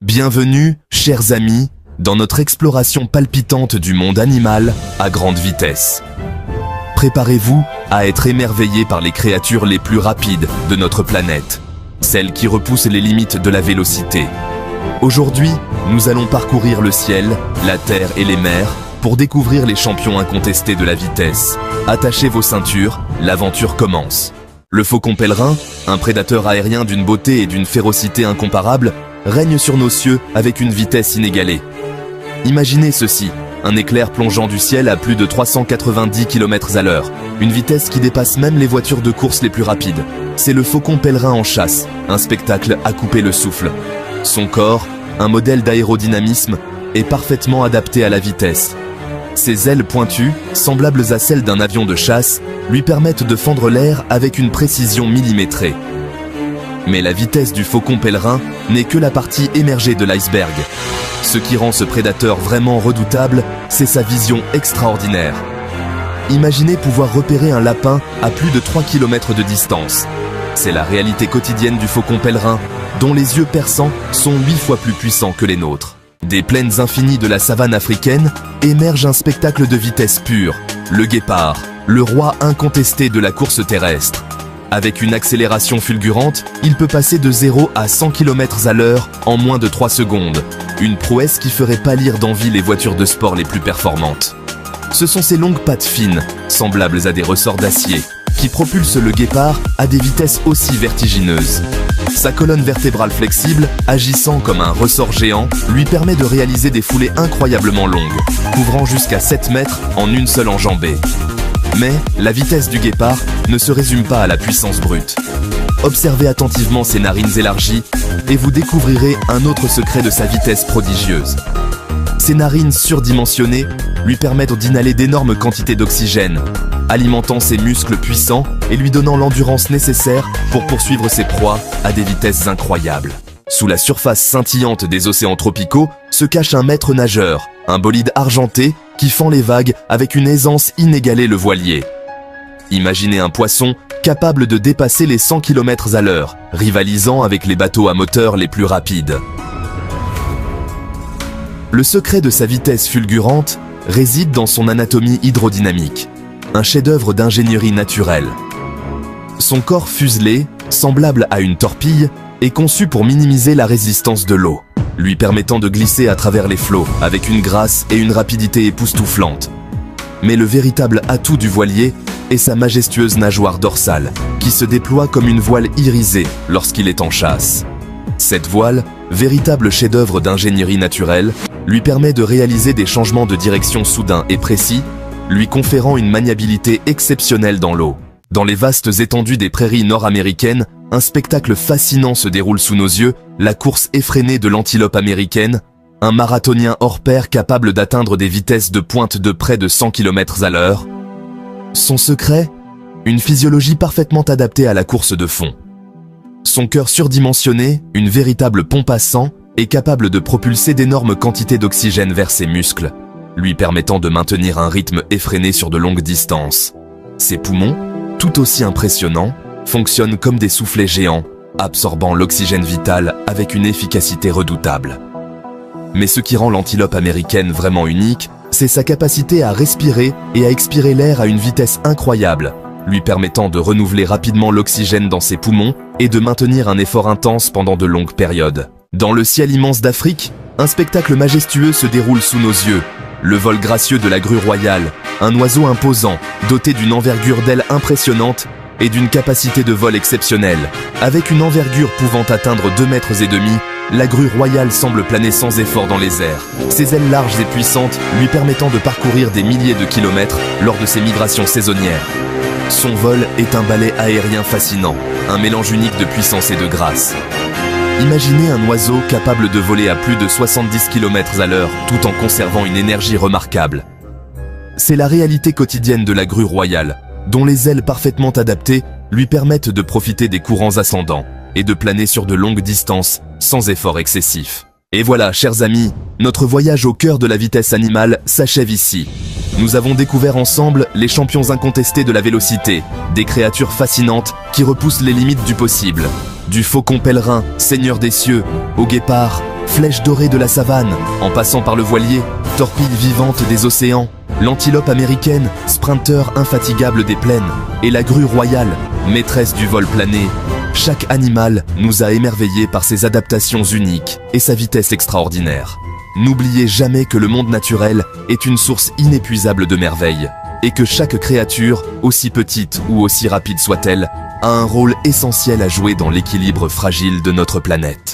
Bienvenue, chers amis, dans notre exploration palpitante du monde animal à grande vitesse. Préparez-vous à être émerveillés par les créatures les plus rapides de notre planète, celles qui repoussent les limites de la vélocité. Aujourd'hui, nous allons parcourir le ciel, la terre et les mers pour découvrir les champions incontestés de la vitesse. Attachez vos ceintures, l'aventure commence. Le faucon pèlerin, un prédateur aérien d'une beauté et d'une férocité incomparables, règne sur nos cieux avec une vitesse inégalée. Imaginez ceci, un éclair plongeant du ciel à plus de 390 km/h, une vitesse qui dépasse même les voitures de course les plus rapides. C'est le faucon pèlerin en chasse, un spectacle à couper le souffle. Son corps, un modèle d'aérodynamisme, est parfaitement adapté à la vitesse. Ses ailes pointues, semblables à celles d'un avion de chasse, lui permettent de fendre l'air avec une précision millimétrée. Mais la vitesse du faucon pèlerin n'est que la partie émergée de l'iceberg. Ce qui rend ce prédateur vraiment redoutable, c'est sa vision extraordinaire. Imaginez pouvoir repérer un lapin à plus de 3 km de distance. C'est la réalité quotidienne du faucon pèlerin, dont les yeux perçants sont 8 fois plus puissants que les nôtres. Des plaines infinies de la savane africaine émerge un spectacle de vitesse pure, le guépard, le roi incontesté de la course terrestre. Avec une accélération fulgurante, il peut passer de 0 à 100 km/h en moins de 3 secondes. Une prouesse qui ferait pâlir d'envie les voitures de sport les plus performantes. Ce sont ces longues pattes fines, semblables à des ressorts d'acier, qui propulsent le guépard à des vitesses aussi vertigineuses. Sa colonne vertébrale flexible, agissant comme un ressort géant, lui permet de réaliser des foulées incroyablement longues, couvrant jusqu'à 7 mètres en une seule enjambée. Mais la vitesse du guépard ne se résume pas à la puissance brute. Observez attentivement ses narines élargies et vous découvrirez un autre secret de sa vitesse prodigieuse. Ses narines surdimensionnées lui permettent d'inhaler d'énormes quantités d'oxygène, alimentant ses muscles puissants et lui donnant l'endurance nécessaire pour poursuivre ses proies à des vitesses incroyables. Sous la surface scintillante des océans tropicaux se cache un maître nageur, un bolide argenté qui fend les vagues avec une aisance inégalée le voilier. Imaginez un poisson capable de dépasser les 100 km/h, rivalisant avec les bateaux à moteur les plus rapides. Le secret de sa vitesse fulgurante réside dans son anatomie hydrodynamique, un chef-d'œuvre d'ingénierie naturelle. Son corps fuselé, semblable à une torpille, est conçu pour minimiser la résistance de l'eau, lui permettant de glisser à travers les flots avec une grâce et une rapidité époustouflantes. Mais le véritable atout du voilier est sa majestueuse nageoire dorsale, qui se déploie comme une voile irisée lorsqu'il est en chasse. Cette voile, véritable chef-d'œuvre d'ingénierie naturelle, lui permet de réaliser des changements de direction soudains et précis, lui conférant une maniabilité exceptionnelle dans l'eau. Dans les vastes étendues des prairies nord-américaines, un spectacle fascinant se déroule sous nos yeux, la course effrénée de l'antilope américaine, un marathonien hors pair capable d'atteindre des vitesses de pointe de près de 100 km/h. Son secret ? Une physiologie parfaitement adaptée à la course de fond. Son cœur surdimensionné, une véritable pompe à sang, est capable de propulser d'énormes quantités d'oxygène vers ses muscles, lui permettant de maintenir un rythme effréné sur de longues distances. Ses poumons, tout aussi impressionnants, fonctionnent comme des soufflets géants, absorbant l'oxygène vital avec une efficacité redoutable. Mais ce qui rend l'antilope américaine vraiment unique, c'est sa capacité à respirer et à expirer l'air à une vitesse incroyable, lui permettant de renouveler rapidement l'oxygène dans ses poumons et de maintenir un effort intense pendant de longues périodes. Dans le ciel immense d'Afrique, un spectacle majestueux se déroule sous nos yeux. Le vol gracieux de la grue royale, un oiseau imposant, doté d'une envergure d'ailes impressionnante et d'une capacité de vol exceptionnelle. Avec une envergure pouvant atteindre 2,5 mètres, la grue royale semble planer sans effort dans les airs, ses ailes larges et puissantes lui permettant de parcourir des milliers de kilomètres lors de ses migrations saisonnières. Son vol est un ballet aérien fascinant, un mélange unique de puissance et de grâce. Imaginez un oiseau capable de voler à plus de 70 km/h tout en conservant une énergie remarquable. C'est la réalité quotidienne de la grue royale, dont les ailes parfaitement adaptées lui permettent de profiter des courants ascendants et de planer sur de longues distances sans effort excessif. Et voilà, chers amis, notre voyage au cœur de la vitesse animale s'achève ici. Nous avons découvert ensemble les champions incontestés de la vélocité, des créatures fascinantes qui repoussent les limites du possible. Du faucon pèlerin, seigneur des cieux, au guépard, flèche dorée de la savane, en passant par le voilier, torpille vivante des océans, l'antilope américaine, sprinter infatigable des plaines, et la grue royale, maîtresse du vol plané. Chaque animal nous a émerveillés par ses adaptations uniques et sa vitesse extraordinaire. N'oubliez jamais que le monde naturel est une source inépuisable de merveilles, et que chaque créature, aussi petite ou aussi rapide soit-elle, a un rôle essentiel à jouer dans l'équilibre fragile de notre planète.